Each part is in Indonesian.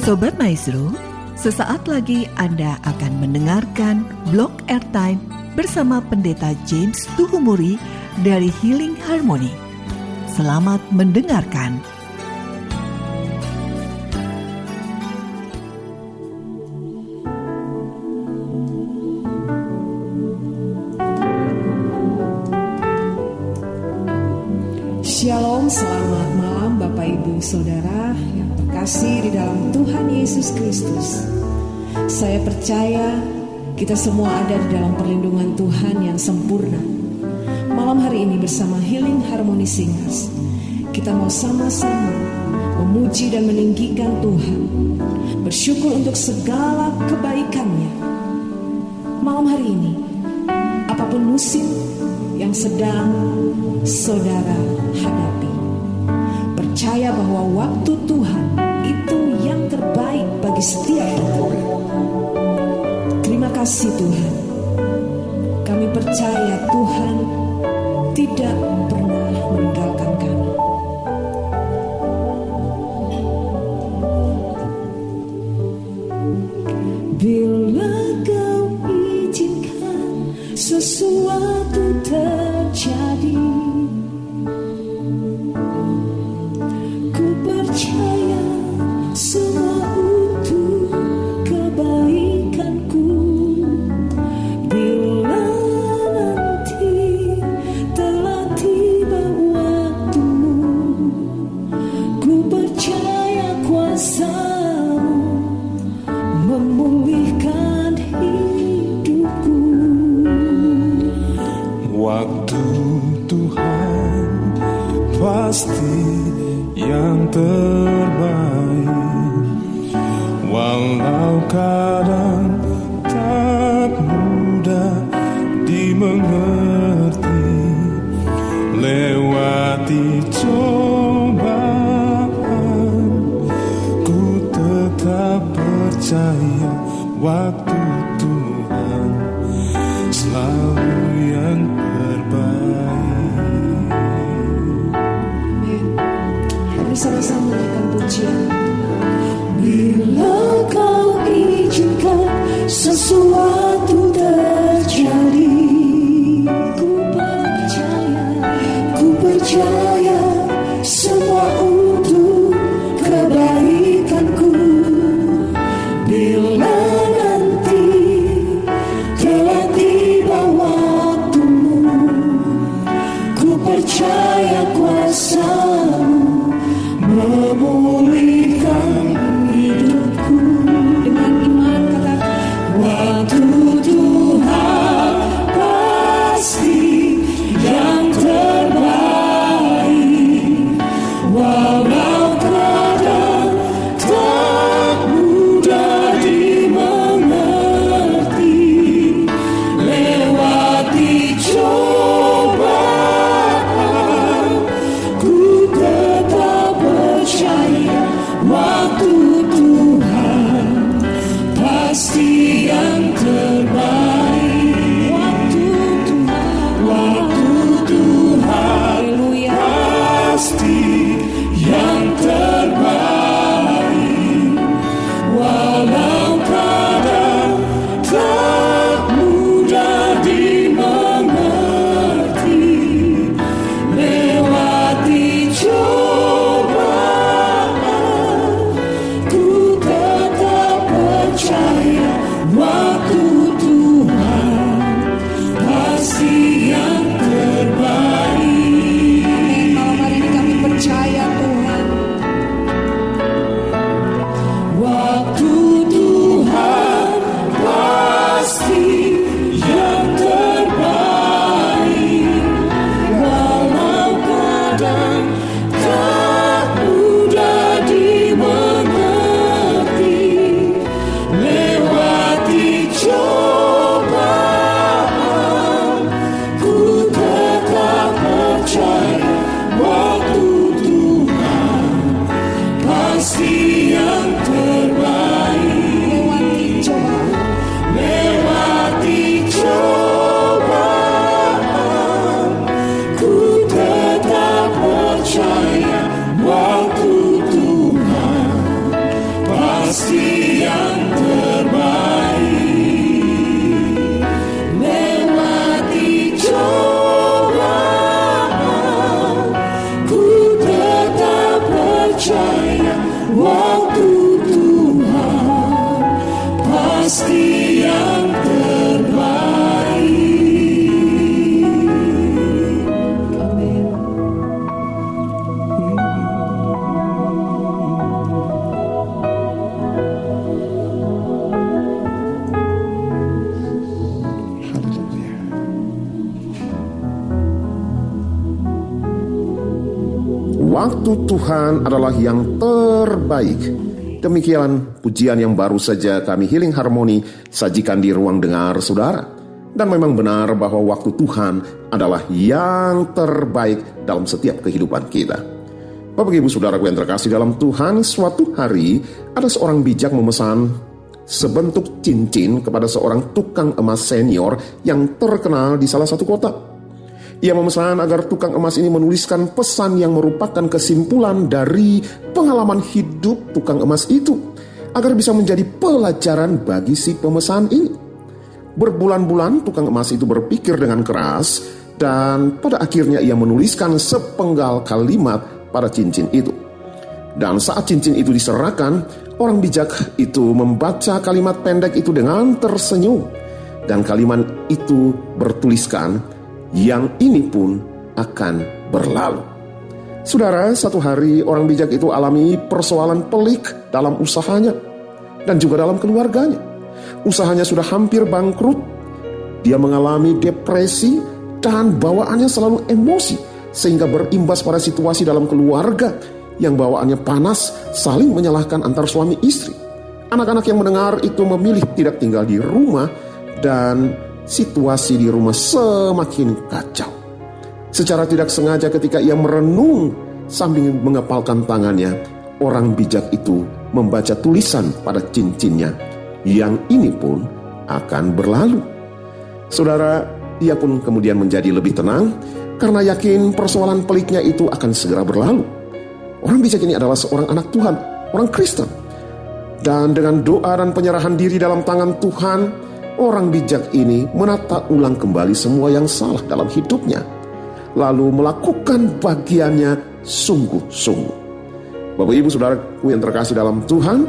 Sobat Maestro, sesaat lagi Anda akan mendengarkan Blog Airtime bersama Pendeta James Tuhumuri dari Healing Harmony. Selamat mendengarkan. Shalom, selamat malam Bapak Ibu Saudara yang terkasih di dalam Tuhan Yesus Kristus. Saya percaya kita semua ada di dalam perlindungan Tuhan yang sempurna. Malam hari ini bersama Healing Harmony Singers, kita mau sama-sama memuji dan meninggikan Tuhan, bersyukur untuk segala kebaikan-Nya. Malam hari ini, apapun musim yang sedang saudara hadapi, percaya bahwa waktu Tuhan itu yang terbaik bagi setiap kita. Terima kasih Tuhan. Kami percaya Tuhan tidak pernah meninggalkan kami. Bila Kau izinkan sesuatu terjadi, ku percaya semua untuk kebaikanku. Bila nanti telah tiba waktumu, ku percaya kuasa-Mu memulihkan hidupku. Waktu Tuhan pasti yang terbaik, walau kadang tak mudah dimengerti. Lewati cobaan, ku tetap percaya waktu Tuhan selalu yang terbaik. Mari sama-sama naikkan pujian. Bila Kau izinkan sesuatu terjadi, ku percaya semua untuk kebaikanku. Bila nanti telah tiba waktumu, ku percaya kuasa-Mu memulihkan hidupku. Dengan iman katakan, waktu Tuhan pasti yang terbaik, walau kadang tak mudah dimengerti. Lewati cobaan, ku tetap percaya waktu Tuhan pasti yang terbaik. Waktu Tuhan pasti yang terbaik, walau kadang tak mudah dimengerti. Lewati cobaan, ku tetap percaya waktu Tuhan pasti yang terbaik. Malam hari ini kami percaya Tuhan, waktu Tuhan pasti yang terbaik, walau kadang tak mudah dimengerti. Lewati cobaan, ku tetap percaya waktu Tuhan pasti yang terbaik. Lewati cobaan, ku tetap percaya waktu Tuhan pasti yang terbaik. Melewati cobaan, ku tetap percaya waktu Tuhan pasti yang terbaik. Amin. Waktu Tuhan adalah yang terbaik. Demikian pujian yang baru saja kami Healing Harmony sajikan di ruang dengar saudara. Dan memang benar bahwa waktu Tuhan adalah yang terbaik dalam setiap kehidupan kita. Bapak Ibu Saudaraku yang terkasih dalam Tuhan, suatu hari ada seorang bijak memesan sebentuk cincin kepada seorang tukang emas senior yang terkenal di salah satu kota. Ia memesan agar tukang emas ini menuliskan pesan yang merupakan kesimpulan dari pengalaman hidup tukang emas itu, agar bisa menjadi pelajaran bagi si pemesan ini. Berbulan-bulan tukang emas itu berpikir dengan keras, dan pada akhirnya ia menuliskan sepenggal kalimat pada cincin itu. Dan saat cincin itu diserahkan, orang bijak itu membaca kalimat pendek itu dengan tersenyum. Dan kalimat itu bertuliskan, yang ini pun akan berlalu. Saudara, satu hari orang bijak itu alami persoalan pelik dalam usahanya dan juga dalam keluarganya. Usahanya sudah hampir bangkrut. Dia mengalami depresi dan bawaannya selalu emosi, sehingga berimbas pada situasi dalam keluarga yang bawaannya panas, saling menyalahkan antar suami istri. Anak-anak yang mendengar itu memilih tidak tinggal di rumah, dan situasi di rumah semakin kacau. Secara tidak sengaja ketika ia merenung sambil mengepalkan tangannya, orang bijak itu membaca tulisan pada cincinnya, yang ini pun akan berlalu. Saudara, ia pun kemudian menjadi lebih tenang karena yakin persoalan peliknya itu akan segera berlalu. Orang bijak ini adalah seorang anak Tuhan, orang Kristen. Dan dengan doa dan penyerahan diri dalam tangan Tuhan, orang bijak ini menata ulang kembali semua yang salah dalam hidupnya, lalu melakukan bagiannya sungguh-sungguh. Bapak Ibu Saudaraku yang terkasih dalam Tuhan,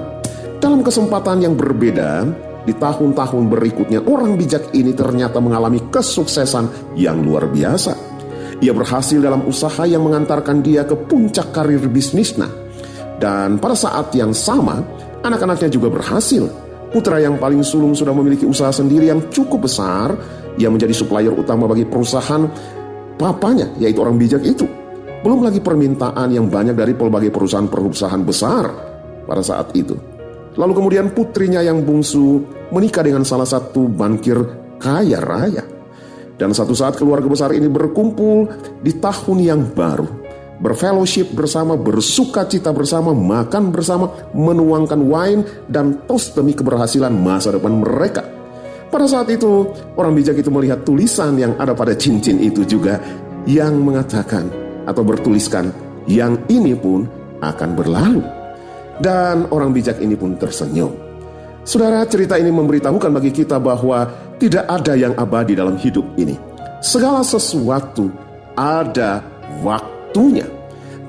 dalam kesempatan yang berbeda, di tahun-tahun berikutnya orang bijak ini ternyata mengalami kesuksesan yang luar biasa. Ia berhasil dalam usaha yang mengantarkan dia ke puncak karir bisnisnya. Dan pada saat yang sama, anak-anaknya juga berhasil. Putra yang paling sulung sudah memiliki usaha sendiri yang cukup besar. Ia menjadi supplier utama bagi perusahaan papanya, yaitu orang bijak itu. Belum lagi permintaan yang banyak dari berbagai perusahaan besar pada saat itu. Lalu kemudian putrinya yang bungsu menikah dengan salah satu bankir kaya raya. Dan satu saat keluarga besar ini berkumpul di tahun yang baru, berfellowship bersama, bersuka cita bersama, makan bersama, menuangkan wine dan toast demi keberhasilan masa depan mereka. Pada saat itu, orang bijak itu melihat tulisan yang ada pada cincin itu juga, yang mengatakan atau bertuliskan, yang ini pun akan berlalu. Dan orang bijak ini pun tersenyum. Saudara, cerita ini memberitahukan bagi kita bahwa tidak ada yang abadi dalam hidup ini. Segala sesuatu ada waktunya.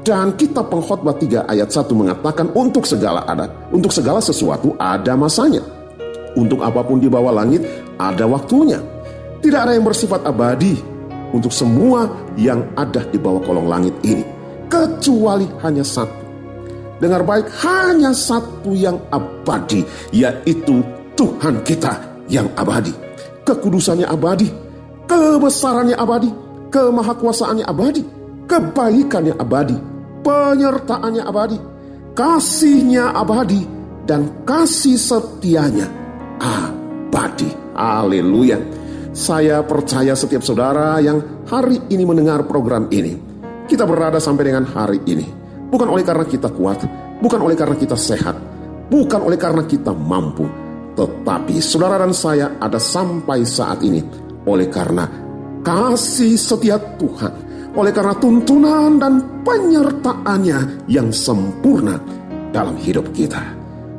Dan kitab Pengkhotbah 3 ayat 1 mengatakan untuk segala sesuatu ada masanya. Untuk apapun di bawah langit ada waktunya. Tidak ada yang bersifat abadi untuk semua yang ada di bawah kolong langit ini, kecuali hanya satu. Dengar baik, hanya satu yang abadi, yaitu Tuhan kita yang abadi. Kekudusannya abadi, kebesarannya abadi, kemahakuasaannya abadi, kebaikannya abadi, penyertaannya abadi, kasihnya abadi, dan kasih setianya abadi. Haleluya. Saya percaya setiap saudara yang hari ini mendengar program ini, kita berada sampai dengan hari ini bukan oleh karena kita kuat, bukan oleh karena kita sehat, bukan oleh karena kita mampu, tetapi saudara dan saya ada sampai saat ini oleh karena kasih setia Tuhan, oleh karena tuntunan dan penyertaannya yang sempurna dalam hidup kita.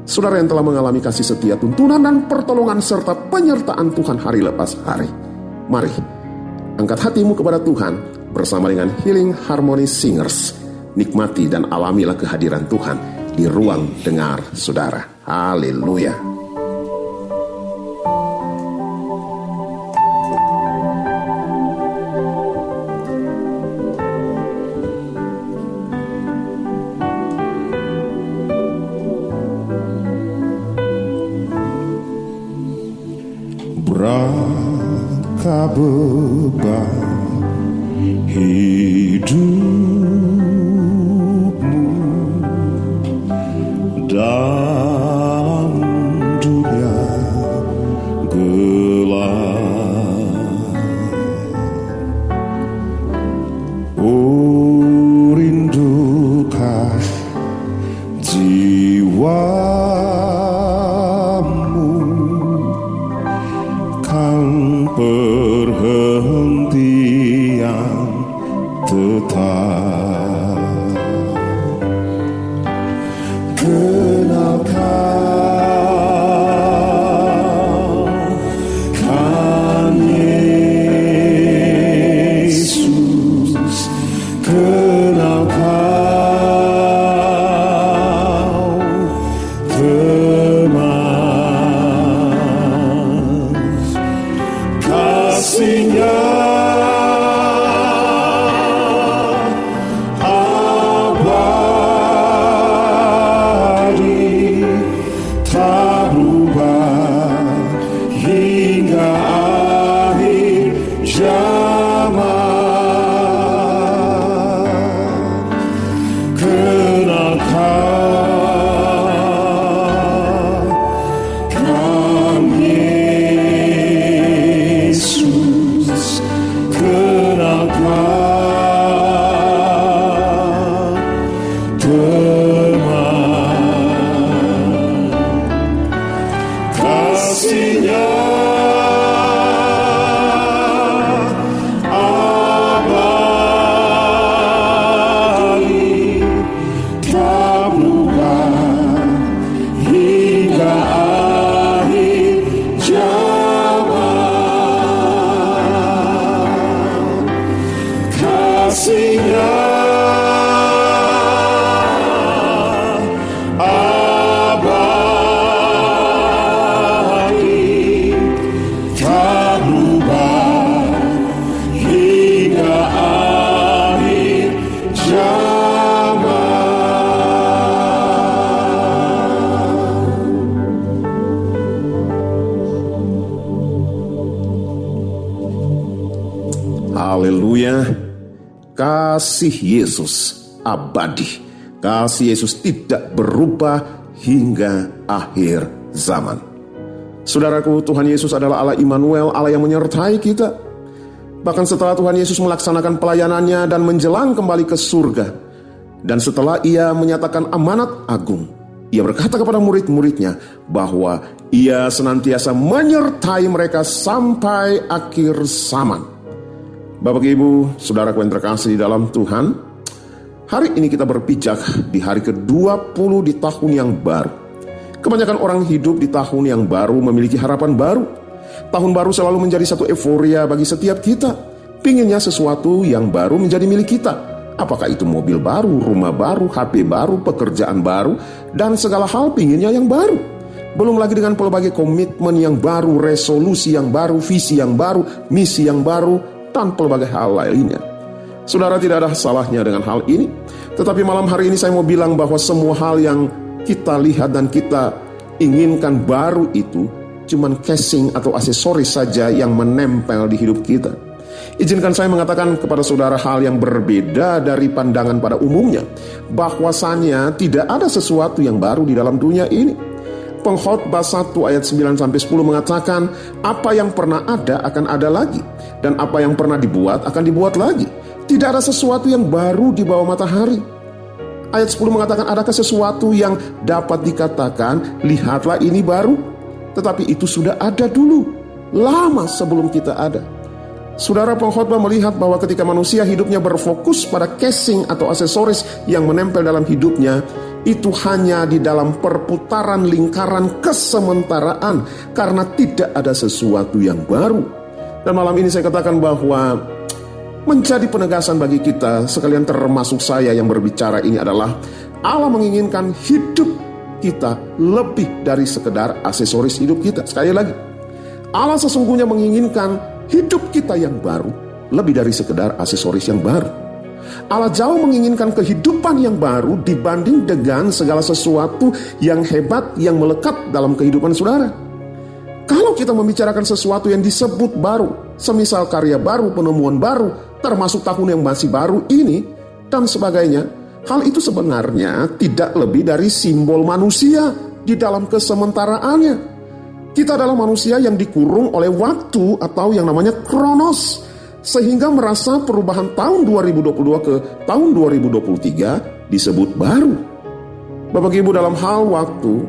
saudara yang telah mengalami kasih setia, tuntunan dan pertolongan serta penyertaan Tuhan hari lepas hari. Mari, angkat hatimu kepada Tuhan bersama dengan Healing Harmony Singers. Nikmati dan alamilah kehadiran Tuhan di ruang dengar saudara. Haleluya. Berapa beban hidupmu dalam dunia gelap. Oh, rindukah jiwamu kan perhentian tetap. Kenal kau kan Yesus, kenal kau teman, kasihnya abadi, tak berubah hingga akhir zaman. Kenal kau kan Yesus, kenal kau teman, kasihnya abadi, tak berubah hingga akhir zaman. Kasihnya abadi, tak berubah hingga akhir zaman. Haleluya. Kasih Yesus abadi. Kasih Yesus tidak berubah hingga akhir zaman. Saudaraku, Tuhan Yesus adalah Allah Immanuel, Allah yang menyertai kita. Bahkan setelah Tuhan Yesus melaksanakan pelayanannya dan menjelang kembali ke surga, dan setelah ia menyatakan amanat agung, ia berkata kepada murid-muridnya bahwa ia senantiasa menyertai mereka sampai akhir zaman. Bapak Ibu, saudaraku yang terkasih di dalam Tuhan, hari ini kita berpijak di hari ke-20 di tahun yang baru. Kebanyakan orang hidup di tahun yang baru memiliki harapan baru. Tahun baru selalu menjadi satu euforia bagi setiap kita. Pinginnya sesuatu yang baru menjadi milik kita. Apakah itu mobil baru, rumah baru, HP baru, pekerjaan baru, dan segala hal pinginnya yang baru. Belum lagi dengan pelbagai komitmen yang baru, resolusi yang baru, visi yang baru, misi yang baru, dan pelbagai hal lainnya. Saudara, tidak ada salahnya dengan hal ini. Tetapi malam hari ini saya mau bilang bahwa semua hal yang kita lihat dan kita inginkan baru itu cuman casing atau aksesoris saja yang menempel di hidup kita. Izinkan saya mengatakan kepada saudara hal yang berbeda dari pandangan pada umumnya, bahwasanya tidak ada sesuatu yang baru di dalam dunia ini. Pengkhotbah 1 ayat 9-10 mengatakan, apa yang pernah ada akan ada lagi, dan apa yang pernah dibuat akan dibuat lagi. Tidak ada sesuatu yang baru di bawah matahari. Ayat 10 mengatakan, adakah sesuatu yang dapat dikatakan, lihatlah ini baru? Tetapi itu sudah ada dulu, lama sebelum kita ada. Saudara, pengkhotbah melihat bahwa ketika manusia hidupnya berfokus pada casing atau aksesoris yang menempel dalam hidupnya, itu hanya di dalam perputaran lingkaran kesementaraan karena tidak ada sesuatu yang baru. Dan malam ini saya katakan bahwa menjadi penegasan bagi kita, sekalian termasuk saya yang berbicara ini adalah Allah menginginkan hidup kita lebih dari sekedar aksesoris hidup kita. Sekali lagi, Allah sesungguhnya menginginkan hidup kita yang baru lebih dari sekedar aksesoris yang baru. Allah jauh menginginkan kehidupan yang baru dibanding dengan segala sesuatu yang hebat yang melekat dalam kehidupan saudara. Kalau kita membicarakan sesuatu yang disebut baru, semisal karya baru, penemuan baru, termasuk tahun yang masih baru ini, dan sebagainya, hal itu sebenarnya tidak lebih dari simbol manusia di dalam kesementaraannya. Kita adalah manusia yang dikurung oleh waktu atau yang namanya kronos, sehingga merasa perubahan tahun 2022 ke tahun 2023 disebut baru. Bapak Ibu, dalam hal waktu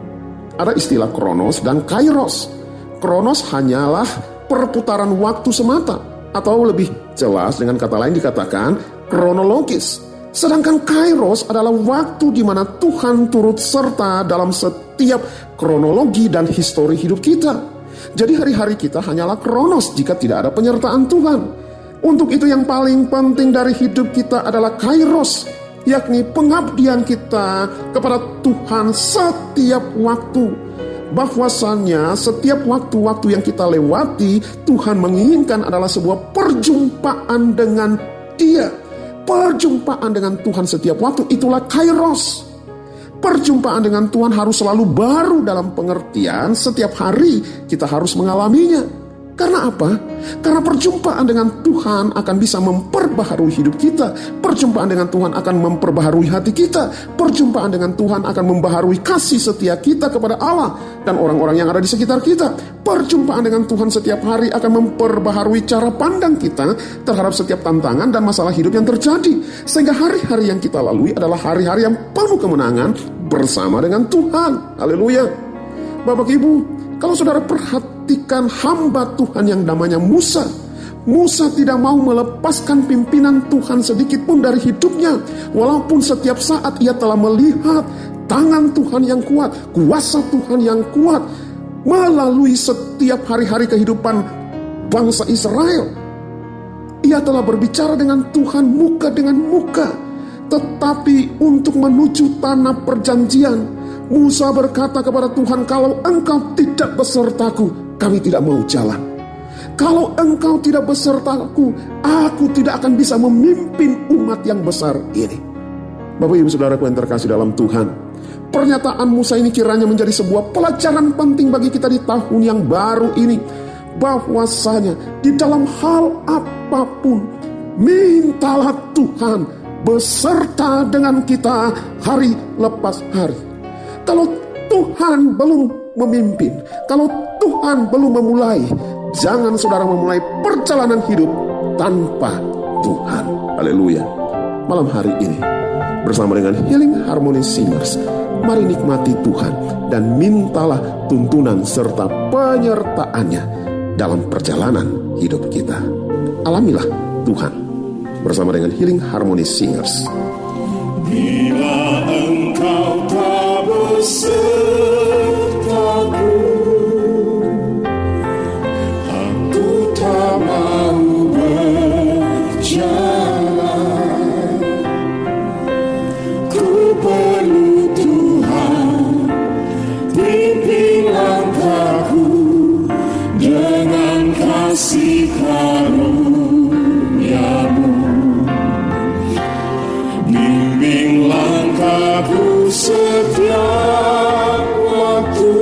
ada istilah kronos dan kairos. Kronos hanyalah perputaran waktu semata, atau lebih jelas dengan kata lain dikatakan kronologis. Sedangkan kairos adalah waktu di mana Tuhan turut serta dalam setiap kronologi dan histori hidup kita. Jadi hari-hari kita hanyalah kronos jika tidak ada penyertaan Tuhan. Untuk itu yang paling penting dari hidup kita adalah kairos, yakni pengabdian kita kepada Tuhan setiap waktu. Bahwasannya setiap waktu-waktu yang kita lewati, Tuhan menginginkan adalah sebuah perjumpaan dengan Dia. Perjumpaan dengan Tuhan setiap waktu, itulah kairos. Perjumpaan dengan Tuhan harus selalu baru dalam pengertian setiap hari kita harus mengalaminya. Karena apa? Karena perjumpaan dengan Tuhan akan bisa memperbaharui hidup kita. Perjumpaan dengan Tuhan akan memperbaharui hati kita. Perjumpaan dengan Tuhan akan membaharui kasih setia kita kepada Allah dan orang-orang yang ada di sekitar kita. Perjumpaan dengan Tuhan setiap hari akan memperbaharui cara pandang kita terhadap setiap tantangan dan masalah hidup yang terjadi. Sehingga hari-hari yang kita lalui adalah hari-hari yang penuh kemenangan bersama dengan Tuhan. Haleluya. Bapak Ibu, kalau saudara perhatikan hamba Tuhan yang namanya Musa. Musa tidak mau melepaskan pimpinan Tuhan sedikit pun dari hidupnya. Walaupun setiap saat ia telah melihat tangan Tuhan yang kuat, kuasa Tuhan yang kuat melalui setiap hari-hari kehidupan bangsa Israel. Ia telah berbicara dengan Tuhan muka dengan muka. Tetapi untuk menuju tanah perjanjian, Musa berkata kepada Tuhan, kalau engkau tidak besertaku, kami tidak mau jalan. Kalau engkau tidak besertaku, aku tidak akan bisa memimpin umat yang besar ini. Bapak Ibu Saudaraku yang terkasih dalam Tuhan, pernyataan Musa ini kiranya menjadi sebuah pelajaran penting bagi kita di tahun yang baru ini. Bahwasanya di dalam hal apapun, mintalah Tuhan beserta dengan kita hari lepas hari. Kalau Tuhan belum memimpin, kalau Tuhan belum memulai, jangan saudara memulai perjalanan hidup tanpa Tuhan. Haleluya. Malam hari ini bersama dengan Healing Harmony Singers, mari nikmati Tuhan dan mintalah tuntunan serta penyertaannya dalam perjalanan hidup kita. Alamilah Tuhan bersama dengan Healing Harmony Singers. Bila engkau tak besertaku, aku tak mau berjalan. Ku perlu Tuhan, pimpin langkahku dengan kasih karunia-Mu. Bimbing langkahku setiap waktu,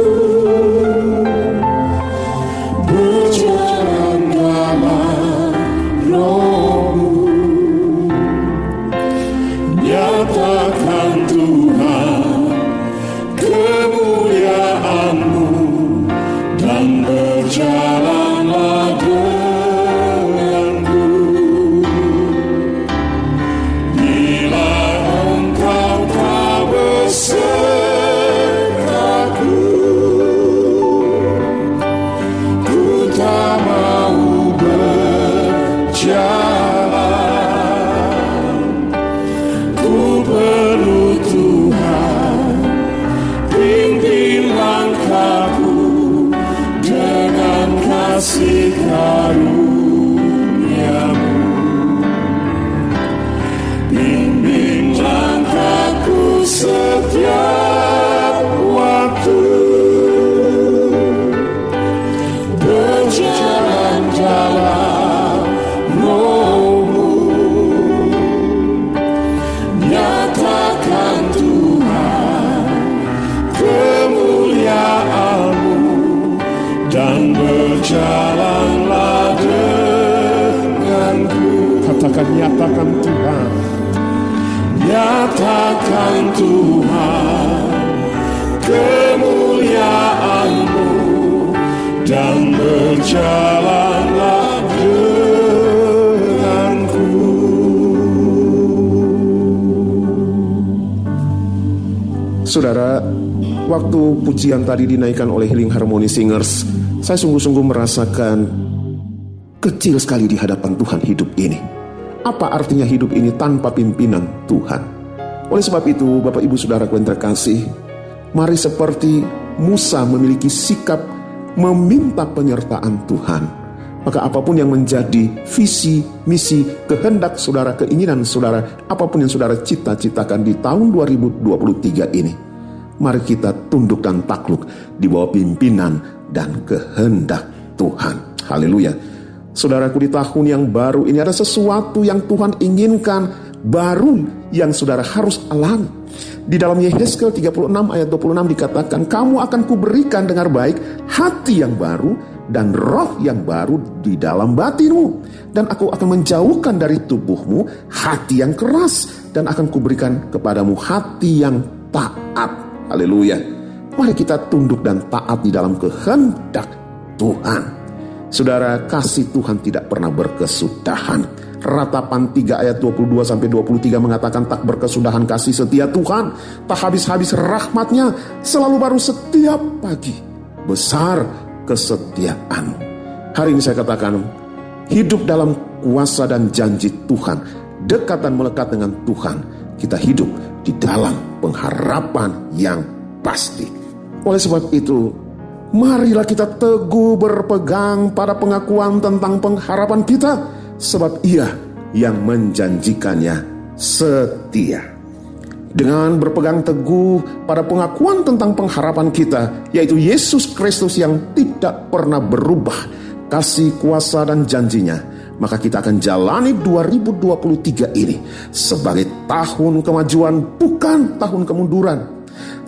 berjalan dalam Roh-Mu. Nyatakan Tuhan kemuliaan-Mu dan berjalanlah denganku. Bila engkau tak besertaku, setiap waktu berjalan dalam Roh-Mu, nyatakan Tuhan kemuliaan-Mu, dan berjalanlah denganku. Katakan, nyatakan Tuhan. Nyatakan Tuhan kemuliaan-Mu, dan berjalanlah denganku. Saudara, waktu pujian tadi dinaikkan oleh Healing Harmony Singers, saya sungguh-sungguh merasakan kecil sekali di hadapan Tuhan hidup ini. Apa artinya hidup ini tanpa pimpinan Tuhan? Oleh sebab itu, Bapak Ibu Saudaraku yang terkasih, mari seperti Musa memiliki sikap meminta penyertaan Tuhan. Maka apapun yang menjadi visi, misi, kehendak saudara, keinginan saudara, apapun yang saudara cita-citakan di tahun 2023 ini, mari kita tunduk dan takluk di bawah pimpinan dan kehendak Tuhan. Haleluya. Saudaraku, di tahun yang baru ini ada sesuatu yang Tuhan inginkan baru yang saudara harus alami. Di dalam Yehezkiel 36 ayat 26 dikatakan, kamu akan kuberikan dengar baik hati yang baru dan roh yang baru di dalam batinmu, dan aku akan menjauhkan dari tubuhmu hati yang keras, dan akan kuberikan kepadamu hati yang taat. Haleluya. Mari kita tunduk dan taat di dalam kehendak Tuhan. Saudara, kasih Tuhan tidak pernah berkesudahan. Ratapan 3 ayat 22-23 mengatakan, tak berkesudahan kasih setia Tuhan, tak habis-habis rahmatnya, selalu baru setiap pagi, besar kesetiaan. Hari ini saya katakan, hidup dalam kuasa dan janji Tuhan, dekat dan melekat dengan Tuhan, kita hidup di dalam pengharapan yang pasti. Oleh sebab itu, marilah kita teguh berpegang pada pengakuan tentang pengharapan kita, sebab Ia yang menjanjikannya setia. Dengan berpegang teguh pada pengakuan tentang pengharapan kita, yaitu Yesus Kristus yang tidak pernah berubah, kasih, kuasa, dan janjinya, maka kita akan jalani 2023 ini sebagai tahun kemajuan, bukan tahun kemunduran,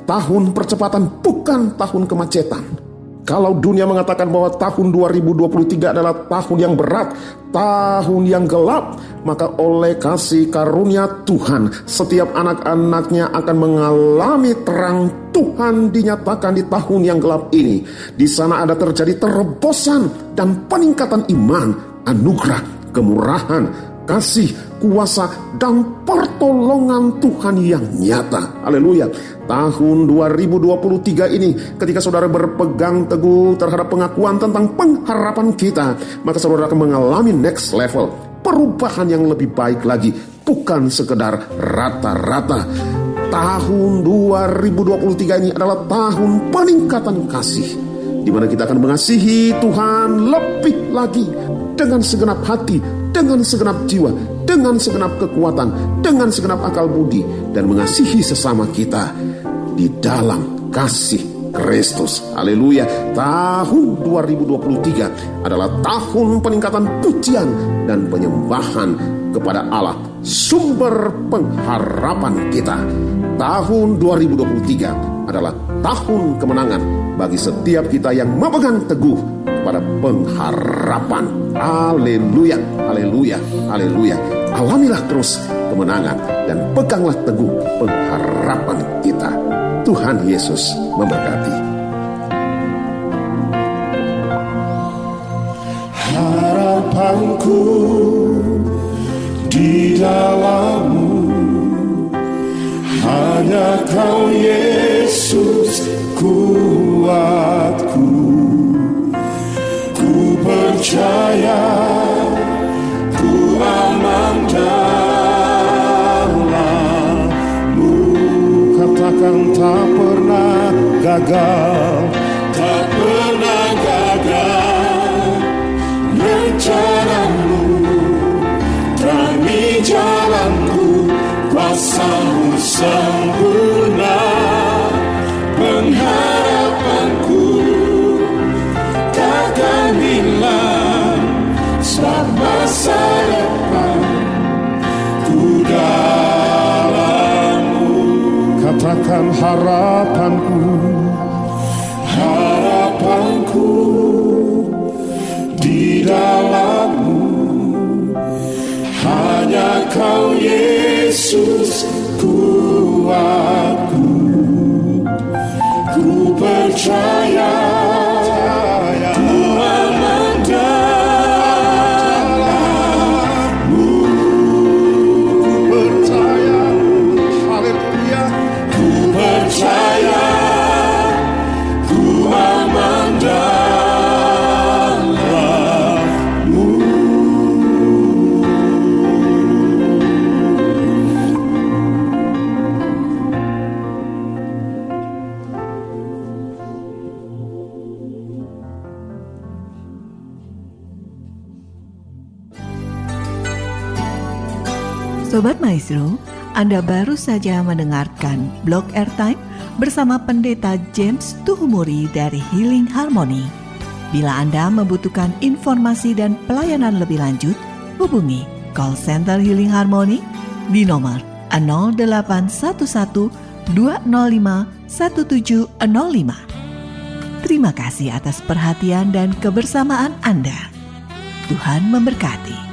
tahun percepatan, bukan tahun kemacetan. Kalau dunia mengatakan bahwa tahun 2023 adalah tahun yang berat, tahun yang gelap, maka oleh kasih karunia Tuhan, setiap anak-anaknya akan mengalami terang Tuhan dinyatakan di tahun yang gelap ini. Di sana ada terjadi terobosan dan peningkatan iman, anugerah, kemurahan, kasih, kuasa, dan pertolongan Tuhan yang nyata. Haleluya. Tahun 2023 ini, ketika saudara berpegang teguh terhadap pengakuan tentang pengharapan kita, maka saudara akan mengalami next level, perubahan yang lebih baik lagi, bukan sekedar rata-rata. Tahun 2023 ini adalah tahun peningkatan kasih, di mana kita akan mengasihi Tuhan lebih lagi dengan segenap hati, dengan segenap jiwa, dengan segenap kekuatan, dengan segenap akal budi, dan mengasihi sesama kita di dalam kasih Kristus. Haleluya. Tahun 2023 adalah tahun peningkatan pujian dan penyembahan kepada Allah, sumber pengharapan kita. Tahun 2023 adalah tahun kemenangan bagi setiap kita yang memegang teguh kepada pengharapan. Haleluya, haleluya, haleluya. Alamilah terus kemenangan dan peganglah teguh pengharapan kita. Tuhan Yesus memberkati. Harapanku di dalam-Mu, hanya Kau Yesus kuatku. Ku percaya, ku aman dalam-Mu. Katakan tak pernah gagal, tak pernah gagal rencana-Mu, terangi jalanku, kuasa-Mu sempurna. Tuhan harapanku di dalam-Mu, hanya Kau Yesus kuatku. Ku percaya ku aman dalam-Mu. Ku percaya, haleluya. Ku percaya ku aman dalam-Mu. Sobat Maestro, Anda baru saja mendengarkan Blog Airtime bersama Pendeta James Tuhumuri dari Healing Harmony. Bila Anda membutuhkan informasi dan pelayanan lebih lanjut, hubungi call center Healing Harmony di nomor 0811 205 1705. Terima kasih atas perhatian dan kebersamaan Anda. Tuhan memberkati.